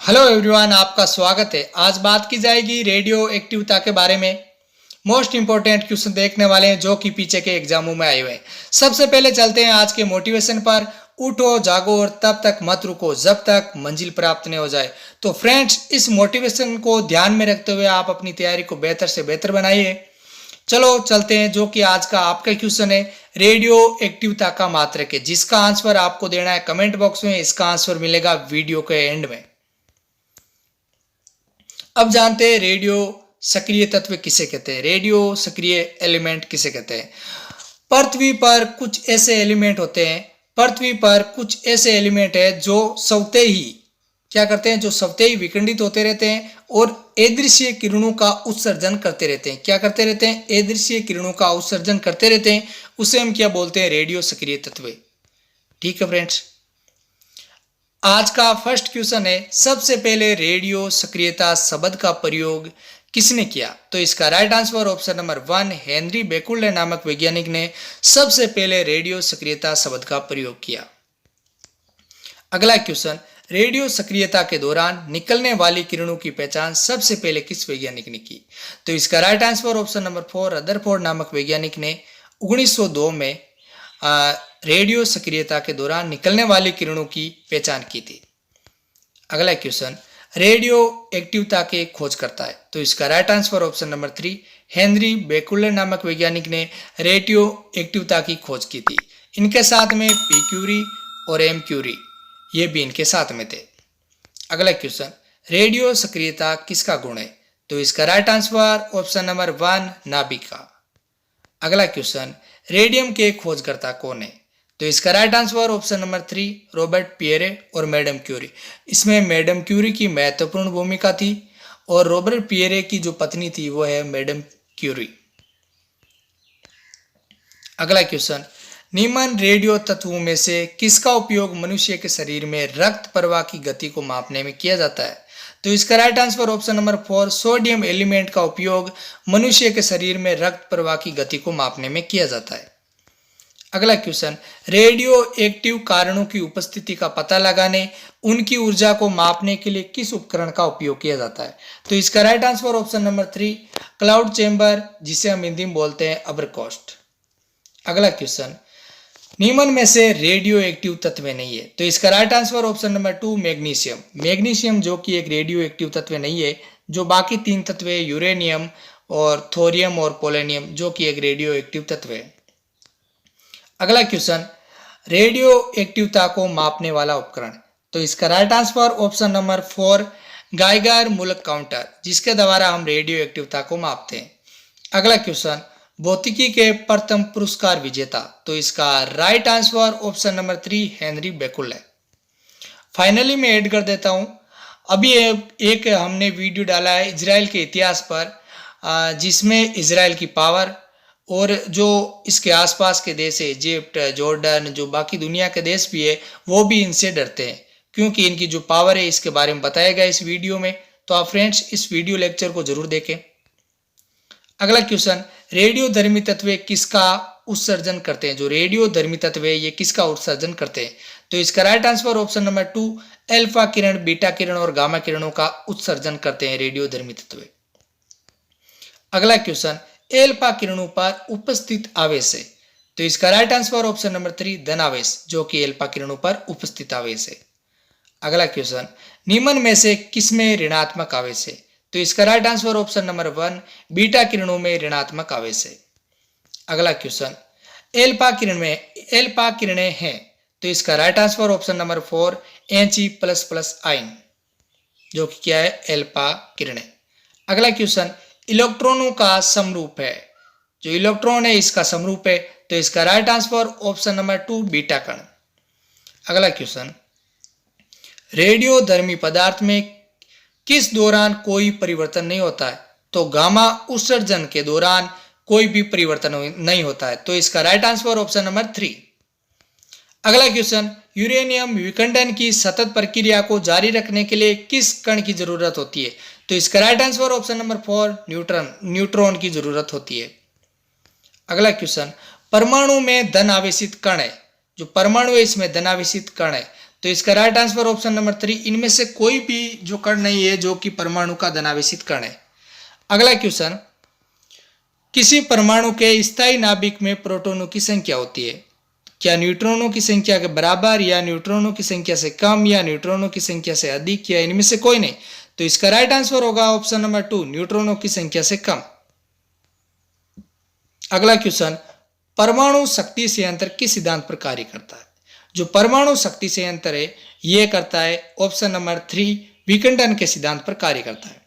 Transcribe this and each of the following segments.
Hello everyone, आपका स्वागत है। आज बात की जाएगी रेडियो एक्टिविटी के बारे में। मोस्ट इंपोर्टेंट क्वेश्चन देखने वाले हैं जो कि पीछे के एग्जामों में आए हुए हैं। सबसे पहले चलते हैं आज के मोटिवेशन पर। उठो जागो और तब तक मत रुको जब तक मंजिल प्राप्त नहीं हो जाए। तो फ्रेंड्स, इस मोटिवेशन को ध्यान में रखते हुए आप अपनी तैयारी को बेहतर से बेहतर बनाइए। चलो चलते हैं जो कि आज का आपका क्वेश्चन है रेडियो एक्टिविटी का मात्रक है, जिसका आंसर आपको देना है कमेंट बॉक्स में। इसका आंसर मिलेगा वीडियो के एंड में। अब जानते हैं रेडियो सक्रिय तत्व किसे कहते हैं, रेडियो सक्रिय एलिमेंट किसे कहते हैं। पृथ्वी पर कुछ ऐसे एलिमेंट होते हैं, पृथ्वी पर कुछ ऐसे एलिमेंट है जो स्वतः ही क्या करते हैं, जो स्वतः ही विखंडित होते रहते हैं और अदृश्य किरणों का उत्सर्जन करते रहते हैं। क्या करते रहते हैं? अदृश्य किरणों का उत्सर्जन करते रहते हैं। उसे हम क्या बोलते हैं? रेडियो सक्रिय तत्व। ठीक है फ्रेंड्स, आज का फर्स्ट क्वेश्चन है, सबसे पहले रेडियो सक्रियता शब्द का प्रयोग किसने किया? तो इसका right answer option number 1 Henry Becquerel नामक वैज्ञानिक ने सबसे पहले रेडियो सक्रियता शब्द का प्रयोग किया। अगला क्वेश्चन, रेडियो सक्रियता के दौरान निकलने वाली किरणों की पहचान सबसे पहले किस वैज्ञानिक ने की? तो इसका right answer option number 4 Rutherford नामक वैज्ञानिक ने 1902 में रेडियो सक्रियता के दौरान निकलने वाली किरणों की पहचान की थी। अगला क्वेश्चन, रेडियो एक्टिविटी के खोज करता है। तो इसका right answer option number 3 Henry Becquerel नामक वैज्ञानिक ने रेडियो एक्टिविटी की खोज की थी। इनके साथ में पी क्यूरी और एम क्यूरी, ये भी इनके साथ में थे। अगला क्वेश्चन, रेडियो सक्रियता किसका गुण है? तो इसका right answer option number 1 Nabhika. अगला क्वेश्चन, रेडियम के खोजकर्ता कौन है? तो इसका right answer option number 3 Robert Pierre और मैडम क्यूरी। इसमें मैडम क्यूरी की महत्वपूर्ण भूमिका थी और रॉबर्ट पियरे की जो पत्नी थी वो है मैडम क्यूरी। अगला क्वेश्चन, निम्न रेडियो तत्वों में से किसका उपयोग मनुष्य के शरीर में रक्त प्रवाह की गति को मापने में किया जाता है? तो इसका right answer option number 4 sodium element का उपयोग मनुष्य के शरीर में रक्त प्रवाह की गति को मापने में किया जाता है। अगला क्वेश्चन, रेडियो एक्टिव कारणों की उपस्थिति का पता लगाने, उनकी ऊर्जा को मापने के लिए किस उपकरण का उपयोग किया जाता है? तो इसका right answer option number 3 cloud chamber, जिसे हम हिंदी में बोलते हैं अबरकॉस्ट। अगला क्वेश्चन, निम्न में से रेडियो एक्टिव तत्व नहीं है। तो इसका right answer option number 2 magnesium. Magnesium जो कि एक रेडियो एक्टिव तत्व नहीं है। जो बाकी 3 तत्व है यूरेनियम और थोरियम और पोलोनियम, जो कि एक रेडियो एक्टिव तत्व है। अगला क्वेश्चन, रेडियो एक्टिविटी को मापने वाला उपकरण। तो इसका right answer option number 4 Geiger मूलक काउंटर, जिसके द्वारा हम रेडियो एक्टिविटी को मापते हैं। अगला क्वेश्चन, भौतिकी के प्रथम पुरस्कार विजेता। तो इसका right answer option number 3 Henry Becquerel. Finally मैं ऐड कर देता हूं, अभी एक हमने वीडियो डाला है इजराइल के इतिहास पर, जिसमें इजराइल की पावर और जो इसके आसपास के देश है इजिप्ट, जॉर्डन, जो बाकी दुनिया के देश भी है, वो भी इनसे डरते हैं क्योंकि इनकी जो पावर है इसके बारे में बताया गया इस वीडियो में। तो आप फ्रेंड्स इस वीडियो लेक्चर को जरूर देखें। अगला क्वेश्चन, रेडियो धर्मी तत्व किसका उत्सर्जन करते हैं? जो रेडियो धर्मी तत्व है ये किसका उत्सर्जन करते हैं? तो इसका right answer option number 2 alpha किरण, बीटा किरण और गामा किरणों का उत्सर्जन करते हैं रेडियो धर्मी तत्व। अगला क्वेश्चन, एल्फा किरणों पर उपस्थित आवेश है। तो इसका राइट आंसर ऑप्शन नंबर 3 धन आवेश, जो कि एल्फा किरणों पर उपस्थित आवेश है। अगला क्वेश्चन, निम्न में से किसमें ऋणात्मक आवेश है? तो इसका right answer option number 1 beta किरणों में ऋणात्मक आवेश है। अगला क्वेश्चन, एल्फा किरणें हैं। तो इसका right answer option number 4 He++ ion, जो कि क्या है? एल्फा किरणें। अगला क्वेश्चन, इलेक्ट्रॉनों का समरूप है। जो इलेक्ट्रॉन है इसका समरूप है। तो इसका right answer option number 2 beta कण। अगला क्वेश्चन, रेडियो धर्मी पदार्थ में किस दौरान कोई परिवर्तन नहीं होता है? तो गामा उत्सर्जन के दौरान कोई भी परिवर्तन नहीं होता है। तो इसका राइट आंसर ऑप्शन नंबर 3। अगला क्वेश्चन, यूरेनियम विखंडन की सतत प्रक्रिया को जारी रखने के लिए किस कण की जरूरत होती है? तो इसका right answer option number 4 neutron की जरूरत होती है। अगला क्वेश्चन, परमाणु में धन आवेशित कण है। जो परमाणु है इसमें धन आवेशित कण है। तो इसका राइट आंसर ऑप्शन नंबर 3, इनमें से कोई भी जो कण नहीं है जो कि परमाणु का धनावेशित कण है। अगला क्वेश्चन, किसी परमाणु के स्थायी नाभिक में प्रोटॉनों की संख्या होती है, क्या न्यूट्रॉनों की संख्या के बराबर, या न्यूट्रॉनों की संख्या से कम, या न्यूट्रॉनों की संख्या से अधिक, या इनमें से कोई नहीं। तो इसका राइट आंसर होगा ऑप्शन नंबर 2, न्यूट्रॉनों की संख्या से कम। अगला क्वेश्चन, परमाणु शक्ति संयंत्र किस सिद्धांत पर कार्य करता है? जो परमाणु शक्ति संयंत्र है यह करता है ऑप्शन नंबर 3, विखंडन के सिद्धांत पर कार्य करता है।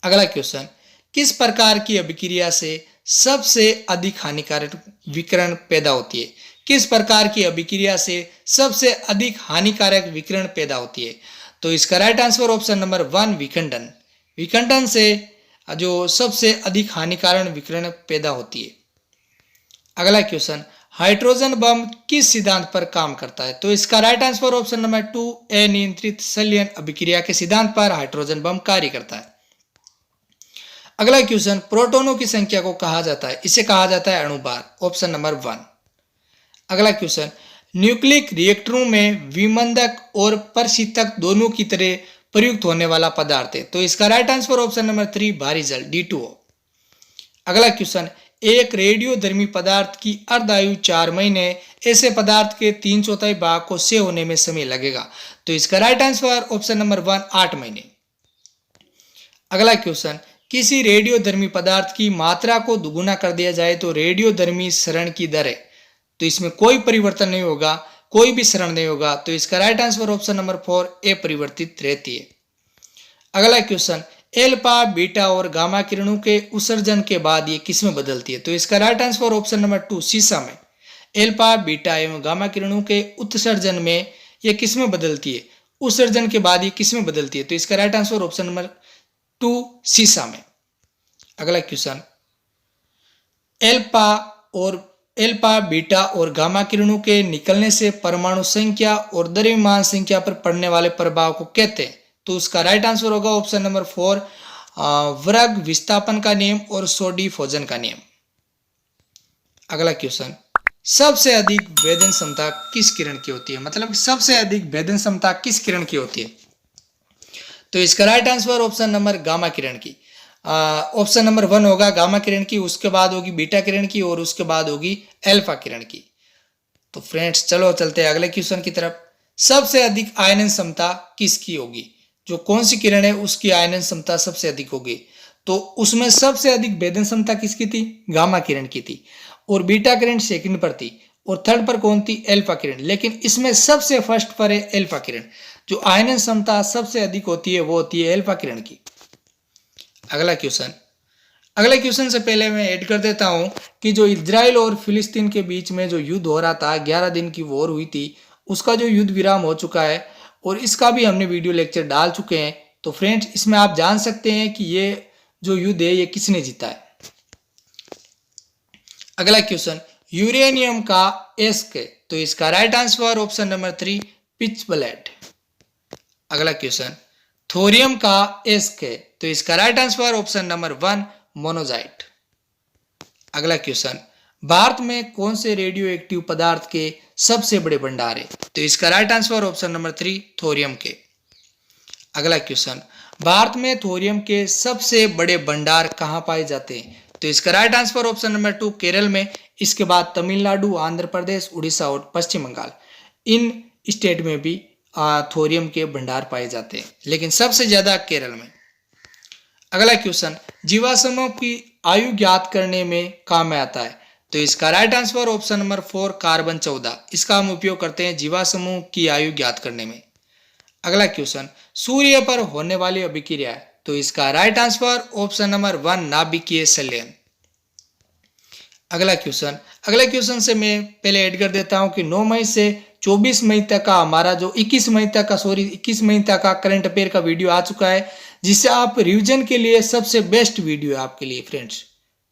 अगला क्वेश्चन, किस प्रकार की अभिक्रिया से सबसे अधिक हानिकारक विकिरण पैदा होती है? किस प्रकार की अभिक्रिया से सबसे अधिक हानिकारक विकिरण पैदा होती है? तो इसका राइट आंसर ऑप्शन नंबर 1, विखंडन। विखंडन से जो सबसे अधिक हानिकारक विकिरण पैदा होती है। अगला क्वेश्चन, हाइड्रोजन बम किस सिद्धांत पर काम करता है? तो इसका राइट आंसर ऑप्शन नंबर 2, अनियंत्रित संलयन अभिक्रिया के सिद्धांत पर हाइड्रोजन बम कार्य करता है। अगला क्वेश्चन, प्रोटॉनों की संख्या को कहा जाता है, इसे कहा जाता है अणुभार, ऑप्शन नंबर 1। अगला क्वेश्चन, न्यूक्लिक रिएक्टरों में विमंदक और प्रशीतक दोनों की तरह प्रयुक्त होने वाला पदार्थ है। तो इसका राइट आंसर ऑप्शन नंबर 3, भारी जल, D2O। अगला क्वेश्चन, एक रेडियोधर्मी पदार्थ की अर्धायु 4 महीने, ऐसे पदार्थ के 3/4 भाग को क्षय होने में समय लगेगा। तो इसका राइट आंसर ऑप्शन नंबर 1, 8 महीने। अगला क्वेश्चन, किसी रेडियोधर्मी पदार्थ की मात्रा को दुगुना कर दिया जाए तो रेडियोधर्मी क्षरण की दर है। तो इसमें कोई परिवर्तन नहीं होगा, कोई भी क्षरण नहीं होगा। तो इसका राइट आंसर ऑप्शन नंबर 4, अपरिवर्तित रहती है। अगला क्वेश्चन, एल्फा, बीटा और गामा किरणों के उत्सर्जन के बाद ये किस में बदलती है? तो इसका राइट आंसर ऑप्शन नंबर 2, सीसा में। एल्फा, बीटा एवं गामा किरणों के उत्सर्जन में ये किस में बदलती है? उत्सर्जन के बाद ये किस में बदलती है? तो इसका राइट आंसर ऑप्शन नंबर 2, सीसा में। अगला क्वेश्चन, एल्फा, बीटा और गामा किरणों के निकलने से परमाणु संख्या और द्रव्यमान संख्या पर पड़ने वाले प्रभाव को कहते हैं। तो उसका राइट आंसर होगा ऑप्शन नंबर 4, वर्ग विस्थापन का नियम और सोडी डिफ्यूजन का नियम। अगला क्वेश्चन, सबसे अधिक भेदन क्षमता किस किरण की होती है? मतलब सबसे अधिक भेदन क्षमता किस किरण की होती है? तो इसका right answer option number gamma किरण की, ऑप्शन नंबर 1 होगा गामा किरण की, उसके बाद होगी बीटा किरण की और उसके बाद होगी अल्फा किरण की। तो फ्रेंड्स चलो चलते हैं अगले क्वेश्चन की तरफ। सबसे अधिक आयनन क्षमता किसकी होगी? जो कौन सी किरण है उसकी आयनन क्षमता सबसे अधिक होगी। तो उसमें सबसे अधिक भेदन क्षमता किसकी थी? गामा किरण की थी। और बीटा किरण सेकंड पर थी और थर्ड पर कौन थी? अल्फा किरण। लेकिन इसमें सबसे फर्स्ट पर है अल्फा किरण। जो आयनन क्षमता सबसे अधिक होती है वो होती है अल्फा किरण की। अगला क्वेश्चन से पहले मैं ऐड कर देता हूं कि जो इजराइल और फिलिस्तीन के बीच में जो युद्ध हो रहा था, 11 दिन की वॉर हुई थी, उसका जो युद्ध विराम हो चुका है और इसका भी हमने वीडियो लेक्चर डाल चुके हैं। तो फ्रेंड्स इसमें आप जान सकते हैं कि ये जो युद्ध है ये किसने जीता है। अगला क्वेश्चन, यूरेनियम का एस्क है। तो इसका right answer option number 3, pitch blade. अगला क्वेश्चन, थोरियम का एस्क है। तो इसका right answer option number 1, monazite. अगला क्वेश्चन, भारत में कौन से रेडियो एक्टिव पदार्थ के सबसे बड़े भंडार है? तो इसका right answer option number 3, thorium के। अगला क्वेश्चन, भारत में थोरियम के सबसे बड़े भंडार कहाँ पाए जाते हैं? तो इसका right answer option number 2, Kerala में। इसके बाद तमिलनाडु, आंध्र प्रदेश, उड़ीसा और पश्चिम बंगाल, इन स्टेट में भी थोरियम के भंडार पाए जाते हैं, लेकिन सबसे ज्यादा केरल में। अगला क्वेश्चन, जीवाश्मों की आयु ज्ञात करने में काम में आता है। तो इसका right answer option number 4, carbon 14। इसका हम उपयोग करते हैं जीवाश्मों की आयु ज्ञात करने में। अगला क्वेश्चन, सूर्य पर होने वाली अभिक्रिया है। तो इसका राइट आंसर ऑप्शन नंबर 1, नाभिकीय संलयन। अगला क्वेश्चन से मैं पहले ऐड कर देता हूं कि 9 मई से 24 मई तक का हमारा जो 21 मई तक का करंट अफेयर का वीडियो आ चुका है, जिससे आप रिवीजन के लिए सबसे बेस्ट वीडियो है आपके लिए फ्रेंड्स।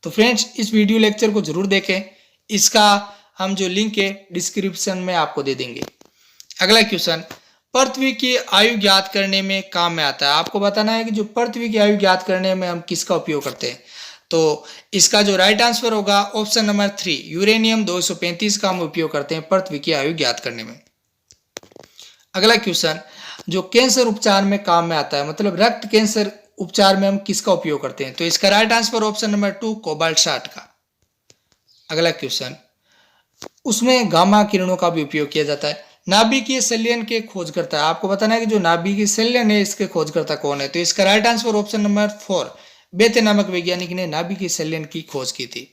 तो फ्रेंड्स इस वीडियो लेक्चर को जरूर देखें, इसका हम जो लिंक है डिस्क्रिप्शन में आपको दे देंगे। अगला क्वेश्चन, पृथ्वी की आयु ज्ञात करने में काम में आता है। आपको बताना है कि जो पृथ्वी की आयु ज्ञात करने में हम किसका उपयोग करते हैं। तो इसका जो राइट आंसर होगा ऑप्शन नंबर 3, यूरेनियम 235 का हम उपयोग करते हैं पृथ्वी की आयु ज्ञात करने में। अगला क्वेश्चन, जो कैंसर उपचार में काम में आता है, मतलब रक्त कैंसर उपचार में हम किसका उपयोग करते हैं? तो इसका right answer option number 2 cobalt 60 का। अगला क्वेश्चन, उसमें गामा किरणों का भी उपयोग किया जाता है। नाभिकीय संलयन के खोजकर्ता, आपको बताना है कि जो नाभिकीय संलयन है इसके खोजकर्ता कौन है? तो इसका राइट आंसर ऑप्शन नंबर 4 बेते नामक वैज्ञानिक ने नाभिकीय संलयन की खोज की थी।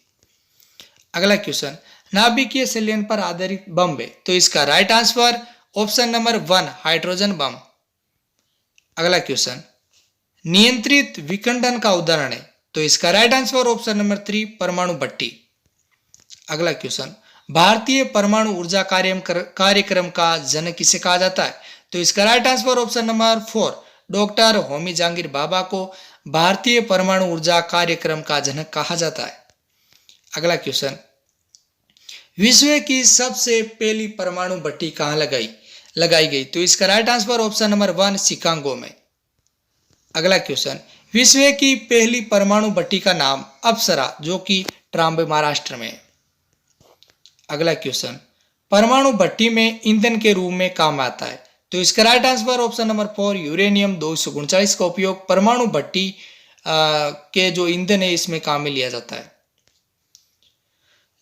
अगला क्वेश्चन, नाभिकीय संलयन पर आधारित बम है, तो इसका right answer option number 1 hydrogen bomb. अगला क्वेश्चन, नियंत्रित विखंडन का उदाहरण है, तो इसका राइट आंसर ऑप्शन नंबर 3 परमाणु भट्टी। अगला क्वेश्चन, भारतीय परमाणु ऊर्जा कार्यक्रम का जनक किसे कहा जाता है? तो इसका right answer option number 4 doctor Homi Jahangir Bhabha को भारतीय परमाणु ऊर्जा कार्यक्रम का जनक कहा जाता है। अगला क्वेश्चन, विश्व की सबसे पहली परमाणु भट्टी कहाँ लगाई गई? तो इसका right answer option number 1 Chicago में। अगला क्वेश्चन, विश्व की पहली परमाणु भट्टी का नाम अप्सरा, जो कि ट्राम्बे महाराष्ट्र में है। अगला क्वेश्चन, परमाणु भट्टी में ईंधन के रूप में काम आता है, तो इसका right answer option number 4 uranium 239 का उपयोग परमाणु भट्टी के जो ईंधन है इसमें काम में लिया जाता है।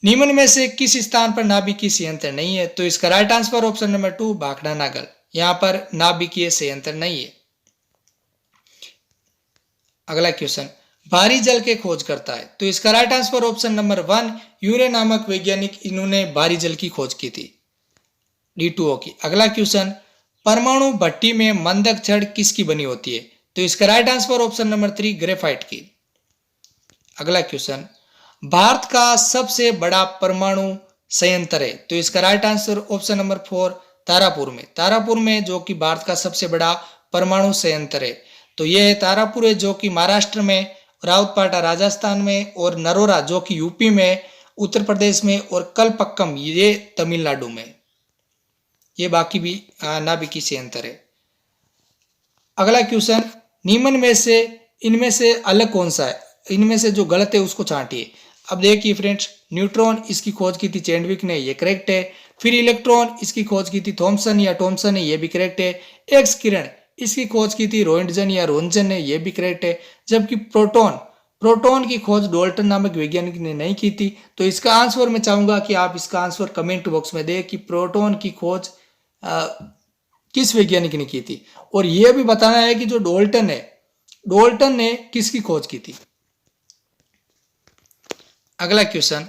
निम्न में से किस स्थान पर नाभिकीय संयंत्र नहीं है? तो इसका right answer option number 2 Bhakra Nangal, यहां पर नाभिकीय संयंत्र नहीं है। अगला क्वेश्चन, भारी जल के खोज करता है, तो इसका राइट आंसर ऑप्शन नंबर 1 यूरे नामक वैज्ञानिक, इन्होंने भारी जल की खोज की थी, D2O की। अगला क्वेश्चन, परमाणु भट्टी में मंदक छड़ किसकी बनी होती है? तो इसका right answer option number 3 graphite की। अगला क्वेश्चन, भारत का सबसे बड़ा परमाणु संयंत्र है, तो इसका right answer option number 4 Tarapur में जो कि भारत का सबसे बड़ा परमाणु संयंत्र है, तो यह है तारापुर है, जो कि महाराष्ट्र में, राउतपाटा राजस्थान में, और नरोरा जो कि यूपी में, उत्तर प्रदेश में, और कलपक्कम ये तमिलनाडु में। ये बाकी भी नाभिकीय संयंत्र है। अगला क्वेश्चन, निम्न में से इनमें से अलग कौन सा है? इनमें से जो गलत है उसको छांटिए। अब देखिए फ्रेंड्स, न्यूट्रॉन इसकी खोज की थी चैडविक ने, ये करेक्ट है। फिर इलेक्ट्रॉन इसकी खोज की थी थॉमसन या टॉमसन ने, ये भी करेक्ट है। एक्स किरण इसकी खोज की थी रोएंटजन या रोंजन ने, ये भी करेक्ट है। जबकि प्रोटॉन की खोज डाल्टन नामक वैज्ञानिक ने नहीं की थी। तो इसका आंसर मैं चाहूंगा कि आप इसका आंसर कमेंट बॉक्स में दें कि प्रोटॉन की खोज किस वैज्ञानिक ने की थी, और यह भी बताना है कि जो डाल्टन ने किसकी खोज की थी। अगला क्वेश्चन,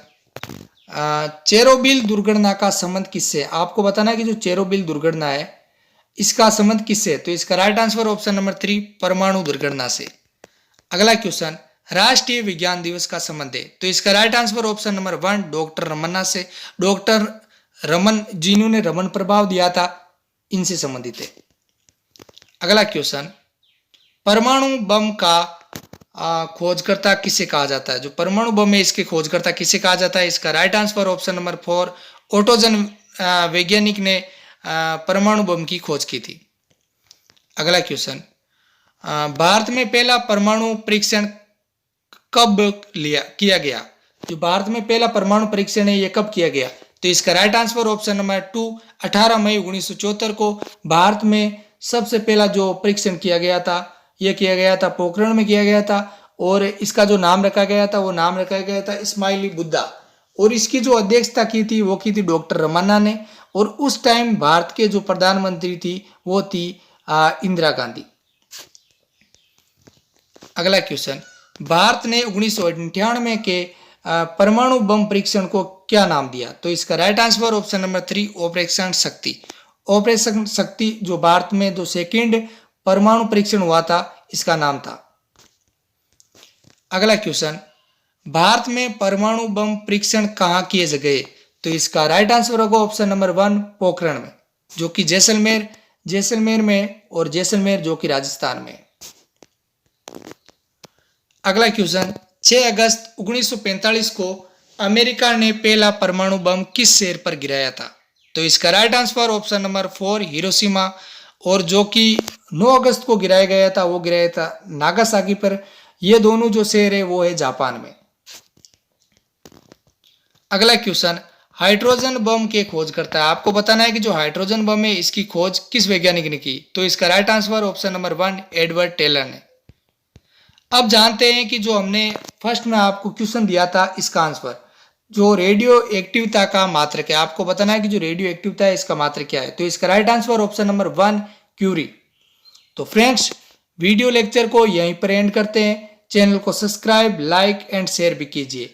चेरोबिल दुर्घटना का संबंध किससे? आपको बताना है कि जो चेरोबिल दुर्घटना है इसका संबंध किससे? तो इसका राइट आंसर ऑप्शन नंबर 3 परमाणु दुर्घटना से। अगला क्वेश्चन, राष्ट्रीय विज्ञान दिवस का संबंध है, तो इसका right answer option number 1 doctor Ramanna से। डॉक्टर रमन जिन्होंने रमन प्रभाव दिया था, इनसे संबंधित है। अगला क्वेश्चन, परमाणु बम का खोजकर्ता किसे कहा जाता है? जो परमाणु बम है इसके खोजकर्ता किसे कहा जाता है? इसका राइट आंसर ऑप्शन नंबर 4 ओटोजन वैज्ञानिक ने परमाणु बम की खोज की थी। अगला क्वेश्चन, भारत में पहला परमाणु परीक्षण कब किया गया? जो भारत में पहला परमाणु परीक्षण है ये कब किया गया? तो इसका राइट आंसर ऑप्शन नंबर 2 18 मई 1974 को भारत में सबसे पहला जो परीक्षण किया गया था, यह किया गया था पोखरण में किया गया था, और इसका जो नाम रखा गया था वो नाम रखा गया था इस्माइली बुद्धा, और इसकी जो अध्यक्षता की थी वो की थी डॉक्टर रमन्ना ने, और उस टाइम भारत के जो प्रधानमंत्री थी वो थी इंदिरा गांधी। अगला क्वेश्चन, भारत ने 1998 के परमाणु बम परीक्षण को क्या नाम दिया? तो इसका right answer option number 3 operation शक्ति। ऑपरेशन शक्ति जो भारत में जो सेकंड परमाणु परीक्षण हुआ था इसका नाम था। अगला क्वेश्चन, भारत में परमाणु बम परीक्षण कहाँ किए गए? तो इसका राइट आंसर होगा ऑप्शन नंबर 1 पोखरण में, जो कि जैसलमेर में, और जैसलमेर जो कि राजस्थान में। अगला क्वेश्चन, 6 अगस्त 1945 को अमेरिका ने पहला परमाणु बम किस शहर पर गिराया था? तो इसका right answer option number 4 Hiroshima, और जो कि 9 अगस्त को गिराया गया था वो गिराया था नागासाकी पर। ये दोनों जो शहर है वो है जापान में। अगला क्वेश्चन, हाइड्रोजन बम की खोज करता है। आपको बताना है कि जो हाइड्रोजन बम है इसकी खोज किस वैज्ञानिक ने की। तो इसका right answer option number 1 Edward Teller ने। अब जानते हैं कि जो हमने फर्स्ट में आपको क्वेश्चन दिया था इसका आंसर, जो रेडियो एक्टिवता का मात्रक है। आपको बताना है कि जो रेडियो एक्टिवता है इसका मात्रक क्या है। तो इसका right answer option number 1 Curie. तो फ्रेंड्स, वीडियो लेक्चर को यहीं पर एंड करते हैं। चैनल को सब्सक्राइब, लाइक एंड शेयर भी कीजिए।